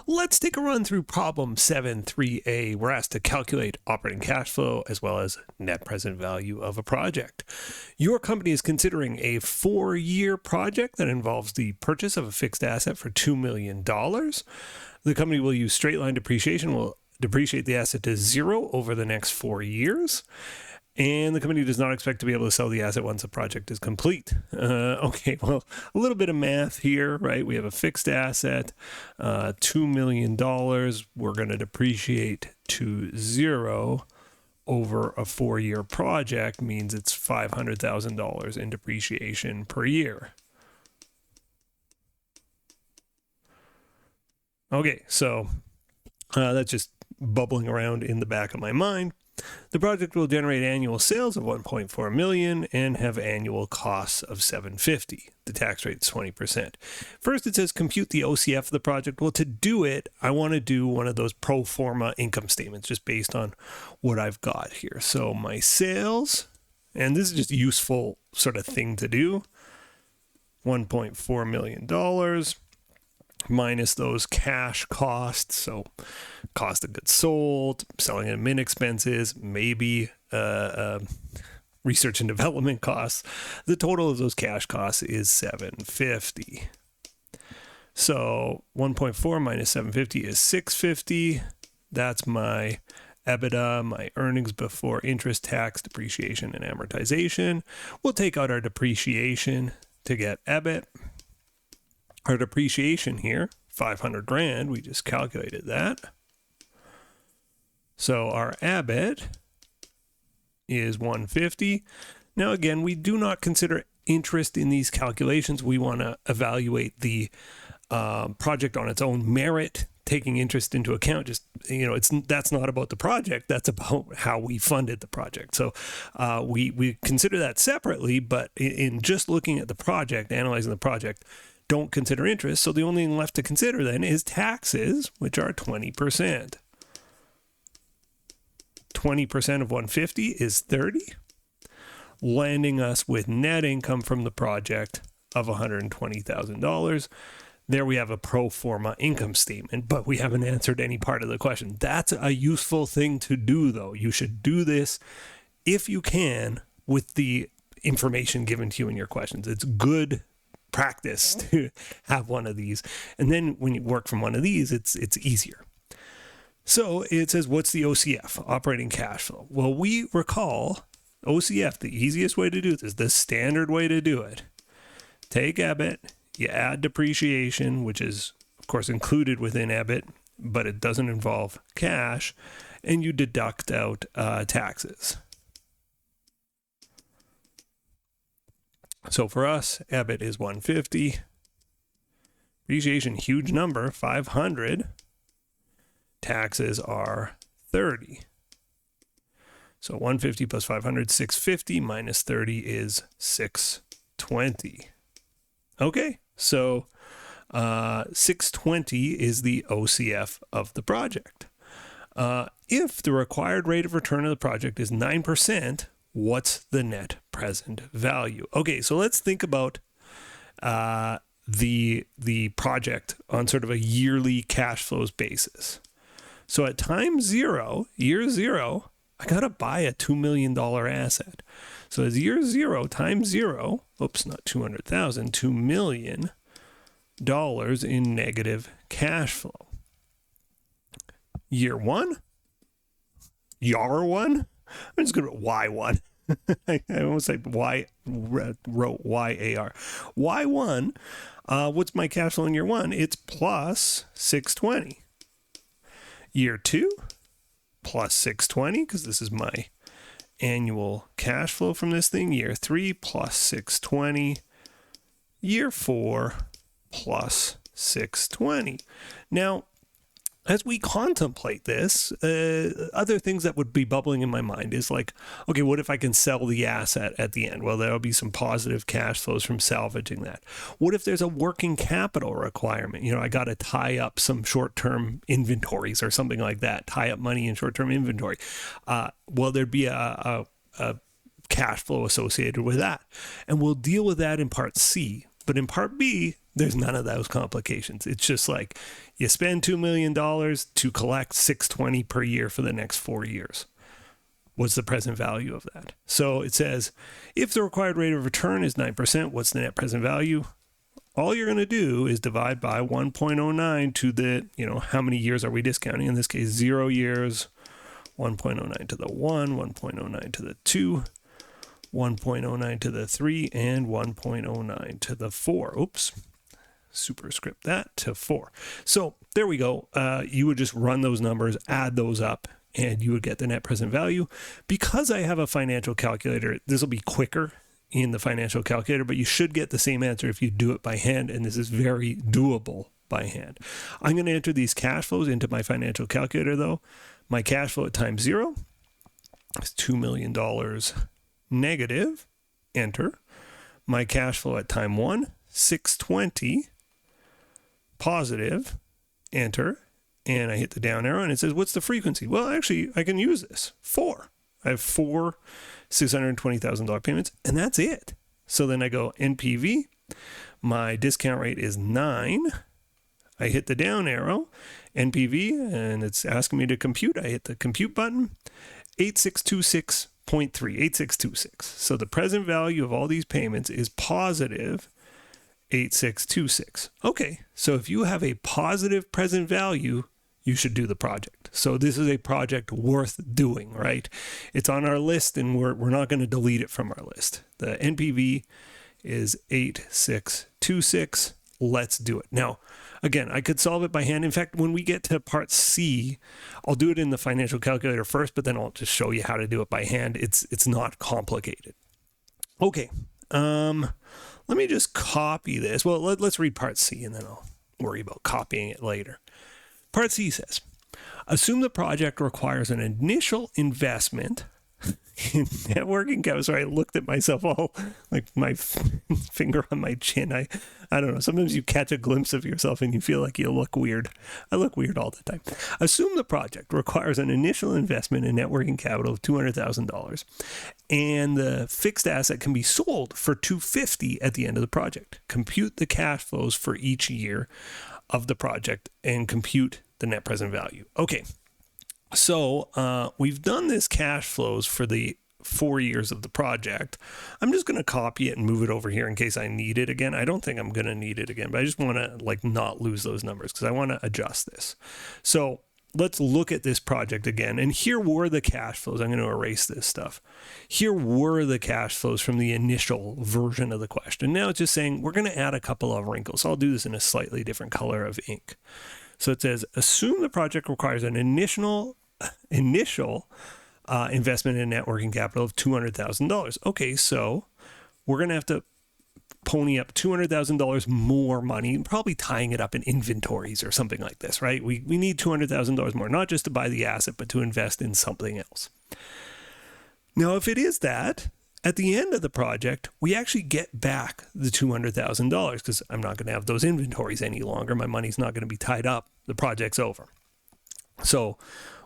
Let's take a run through problem 7.3a. We're asked to calculate operating cash flow as well as net present value of a project. Your company is considering a 4-year project that involves the purchase of a fixed asset for $2 million. The company will use straight line depreciation, will depreciate the asset to zero over the next 4 years. And the company does not expect to be able to sell the asset once the project is complete. Okay, well, a little bit of math here, right? We have a fixed asset, $2 million. We're going to depreciate to zero over a 4-year project, means it's $500,000 in depreciation per year. Okay, so that's just bubbling around in the back of my mind. The project will generate annual sales of $1.4 million and have annual costs of $750,000. The tax rate is 20%. First, it says compute the OCF of the project. Well, to do it, I want to do one of those pro forma income statements just based on what I've got here. So my sales, and this is just a useful sort of thing to do, $1.4 million. Minus those cash costs, so cost of goods sold, selling and admin expenses, maybe research and development costs. The total of those cash costs is $750,000. So 1.4 minus 750 is 650. That's my EBITDA, my earnings before interest, tax, depreciation, and amortization. We'll take out our depreciation to get EBIT. Our depreciation here, $500,000, we just calculated that. So our EBIT is $150,000. Now again, we do not consider interest in these calculations. We want to evaluate the project on its own merit, taking interest into account. Just, that's not about the project. That's about how we funded the project. So we consider that separately, but in just looking at the project, analyzing the project, don't consider interest. So the only thing left to consider then is taxes, which are 20%. 20% of 150 is 30, landing us with net income from the project of $120,000. There we have a pro forma income statement, but we haven't answered any part of the question. That's a useful thing to do, though. You should do this if you can with the information given to you in your questions. It's good practice to have one of these, and then when you work from one of these, it's easier. So it says, what's the OCF, operating cash flow? Well, we recall OCF, the easiest way to do this, the standard way to do it. Take EBIT, you add depreciation, which is of course included within EBIT, but it doesn't involve cash, and you deduct out taxes. So for us, EBIT is 150. Depreciation, huge number, 500. Taxes are 30. So 150 plus 500, 650 minus 30 is 620. Okay, so 620 is the OCF of the project. If the required rate of return of the project is 9%, what's the net present value? Okay, so let's think about the project on sort of a yearly cash flows basis. So at time zero, year zero, I got to buy a $2 million asset. So as year zero, time zero, oops, not 200,000, $2 million in negative cash flow. Year one, YAR one, I'm just going to Y1. I almost say wrote YAR. Y1, what's my cash flow in year one? It's plus 620. Year two, plus 620, because this is my annual cash flow from this thing. Year three, plus 620. Year four, plus 620. Now, as we contemplate this, other things that would be bubbling in my mind is like, okay, what if I can sell the asset at the end? Well, there'll be some positive cash flows from salvaging that. What if there's a working capital requirement? I got to tie up some short-term inventories or something like that, tie up money in short-term inventory. Well, there'd be a cash flow associated with that. And we'll deal with that in part C. But in part B, There's none of those complications. It's just like you spend $2 million to collect $620 per year for the next 4 years. What's the present value of that? So it says, if the required rate of return is 9%, what's the net present value? All you're going to do is divide by 1.09 to the, how many years are we discounting? In this case, 0 years, 1.09 to the 1, 1.09 to the 2, 1.09 to the 3, and 1.09 to the 4. Oops. Superscript that to 4. So there we go. You would just run those numbers, add those up, and you would get the net present value. Because I have a financial calculator, this will be quicker in the financial calculator, but you should get the same answer if you do it by hand, and this is very doable by hand. I'm going to enter these cash flows into my financial calculator, though. My cash flow at time 0 is $2 million negative. Enter. My cash flow at time 1, 620 positive. Enter. And I hit the down arrow and it says, what's the frequency? Well, actually, I can use this. 4. I have 4 $620,000 payments, and that's it. So then I go NPV. My discount rate is 9. I hit the down arrow, NPV, and it's asking me to compute. I hit the compute button, 8626.3, 8626. So the present value of all these payments is positive 8626. Okay, so if you have a positive present value, you should do the project. So this is a project worth doing, right? It's on our list, and we're not going to delete it from our list. The NPV is 8626. Let's do it. Now, again, I could solve it by hand. In fact, when we get to part C, I'll do it in the financial calculator first, but then I'll just show you how to do it by hand. It's not complicated. Okay. Let me just copy this. Well, let's read part C, and then I'll worry about copying it later. Part C says, assume the project requires an initial investment in networking capital. Sorry, I looked at myself all like my finger on my chin. I don't know. Sometimes you catch a glimpse of yourself and you feel like you look weird. I look weird all the time. Assume the project requires an initial investment in networking capital of $200,000 and the fixed asset can be sold for $250 at the end of the project. Compute the cash flows for each year of the project and compute the net present value. Okay. So we've done this cash flows for the 4 years of the project. I'm just going to copy it and move it over here in case I need it again. I don't think I'm going to need it again, but I just want to not lose those numbers because I want to adjust this. So let's look at this project again. And here were the cash flows. I'm going to erase this stuff. Here were the cash flows from the initial version of the question. Now it's just saying we're going to add a couple of wrinkles. So I'll do this in a slightly different color of ink. So it says, assume the project requires an initial investment in networking capital of $200,000. Okay, so we're going to have to pony up $200,000 more money, probably tying it up in inventories or something like this, right? We need $200,000 more, not just to buy the asset, but to invest in something else. Now, if it is that, at the end of the project, we actually get back the $200,000 because I'm not going to have those inventories any longer. My money's not going to be tied up. The project's over. So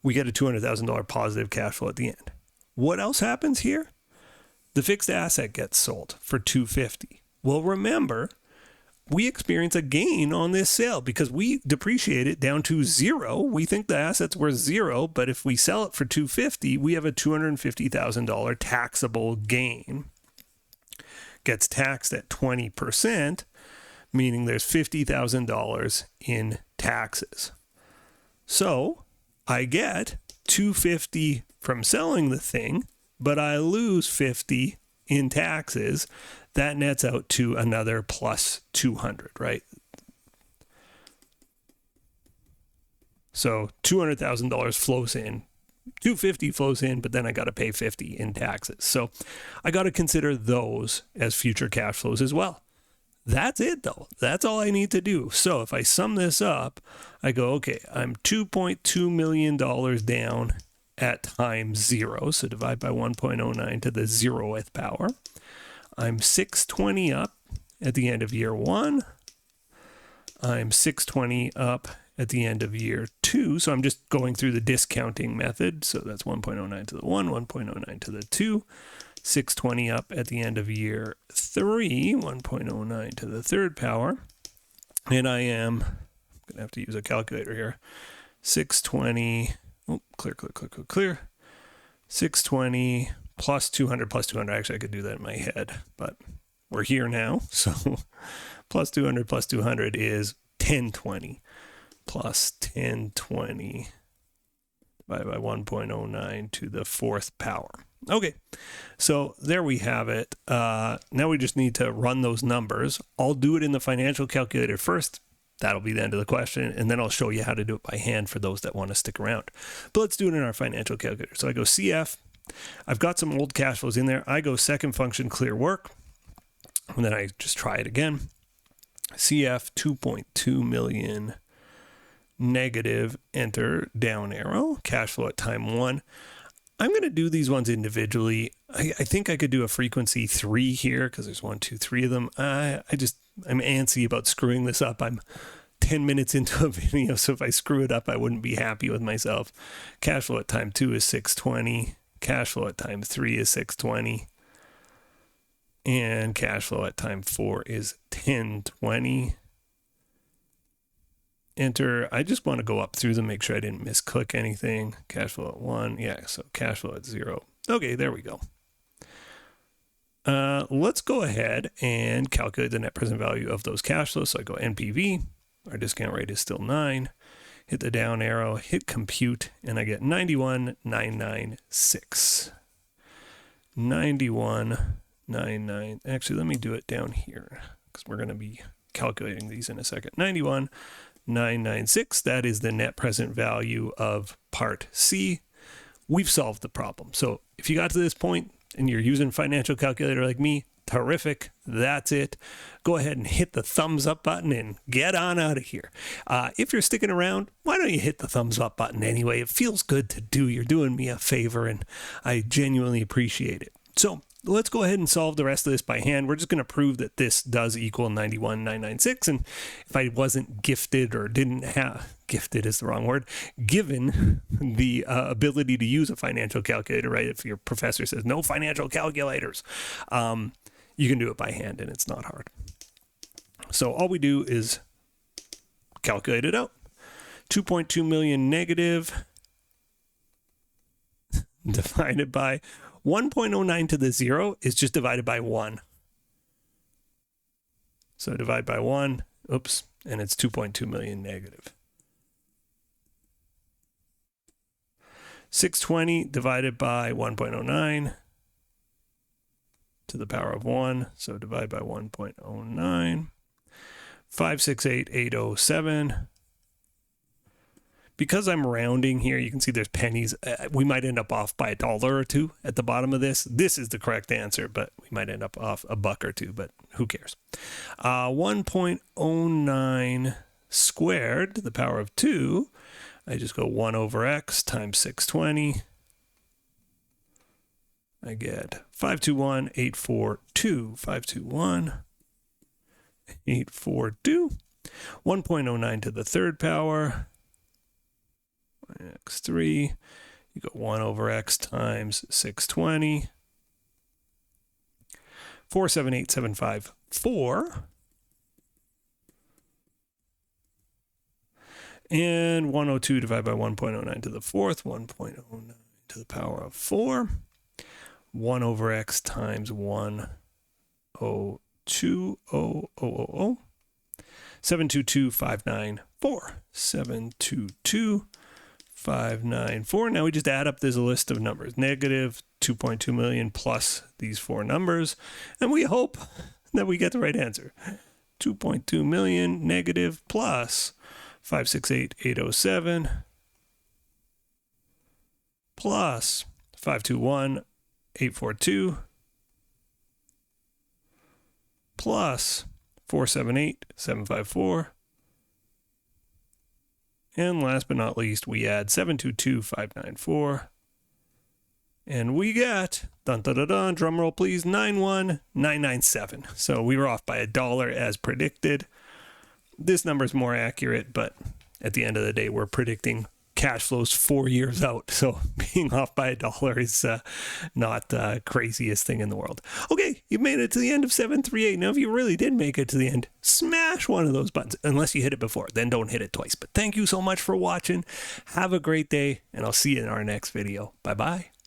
we get a $200,000 positive cash flow at the end. What else happens here? The fixed asset gets sold for $250. Well, remember, we experience a gain on this sale because we depreciate it down to 0. We think the asset's worth 0, but if we sell it for $250, we have a $250,000 taxable gain. Gets taxed at 20%, meaning there's $50,000 in taxes. So I get $250 from selling the thing, but I lose $50 in taxes. That nets out to another plus $200, right? So $200,000 flows in, $250 flows in, but then I got to pay $50 in taxes. So I got to consider those as future cash flows as well. That's it though. That's all I need to do. So if I sum this up, I go, okay, I'm $2.2 million down at time 0. So divide by 1.09 to the 0th power. I'm 620 up at the end of year 1. I'm 620 up at the end of year 2. So I'm just going through the discounting method. So that's 1.09 to the 1, 1.09 to the 2. 620 up at the end of year 3, 1.09 to the 3rd power. And I'm going to have to use a calculator here. 620, clear. 620 plus 200 plus 200. Actually, I could do that in my head, but we're here now. So plus 200 is 1020 plus 1020 divided by 1.09 to the fourth power. Okay, so there we have it. Now we just need to run those numbers. I'll do it in the financial calculator first. That'll be the end of the question, and then I'll show you how to do it by hand for those that want to stick around. But let's do it in our financial calculator. So I go CF. I've got some old cash flows in there. I go second function, clear work, and then I just try it again. CF 2.2 million negative, enter, down arrow, cash flow at time 1. I'm going to do these ones individually. I think I could do a frequency 3 here because there's 1, 2, 3 of them. I'm antsy about screwing this up. I'm 10 minutes into a video, so if I screw it up, I wouldn't be happy with myself. Cash flow at time 2 is 620. Cash flow at time 3 is 620. And cash flow at time 4 is 1020. Enter. I just want to go up through them, make sure I didn't misclick anything. Cash flow at 1. Yeah, so cash flow at 0. Okay, there we go. Let's go ahead and calculate the net present value of those cash flows. So I go NPV. Our discount rate is still 9. Hit the down arrow, hit compute, and I get 91,996. 91,999. Actually, let me do it down here because we're going to be calculating these in a second. 91,996. That is the net present value of part C. We've solved the problem. So if you got to this point and you're using financial calculator like me, terrific. That's it. Go ahead and hit the thumbs up button and get on out of here. If you're sticking around, why don't you hit the thumbs up button anyway? It feels good to do. You're doing me a favor, and I genuinely appreciate it. So let's go ahead and solve the rest of this by hand. We're just going to prove that this does equal 91,996. And if I wasn't gifted or didn't have, gifted is the wrong word, given the ability to use a financial calculator, right? If your professor says no financial calculators, you can do it by hand and it's not hard. So all we do is calculate it out. 2.2 million negative divided by 1.09 to the 0 is just divided by 1. So divide by 1, oops, and it's 2.2 million negative. 620 divided by 1.09 to the power of 1, so divide by 1.09. 568,807. Because I'm rounding here, you can see there's pennies. We might end up off by $1 or $2 at the bottom of this. This is the correct answer, but we might end up off $1 or $2, but who cares? 1.09 squared to the power of 2. I just go 1 over x times 620. I get 521,842. 521,842. 1.09 to the third power. X3, you go 1 over x times 620. 478,754. And 102 divided by 1.09 to the fourth, 1.09 to the power of 4. 1 over x times 102,000. 722,594. 722,594. Now we just add up this list of numbers. Negative 2.2 million plus these 4 numbers. And we hope that we get the right answer. 2.2 million negative plus 568,807 plus 521,842 plus 478,754. And last but not least, we add 722,594. And we get, dun dun dun dun, drum roll please, 91,997. So we were off by $1 as predicted. This number is more accurate, but at the end of the day, we're predicting cash flows 4 years out. So being off by $1 is not the craziest thing in the world. Okay, you've made it to the end of 738. Now, if you really did make it to the end, smash one of those buttons. Unless you hit it before, then don't hit it twice. But thank you so much for watching. Have a great day, and I'll see you in our next video. Bye-bye.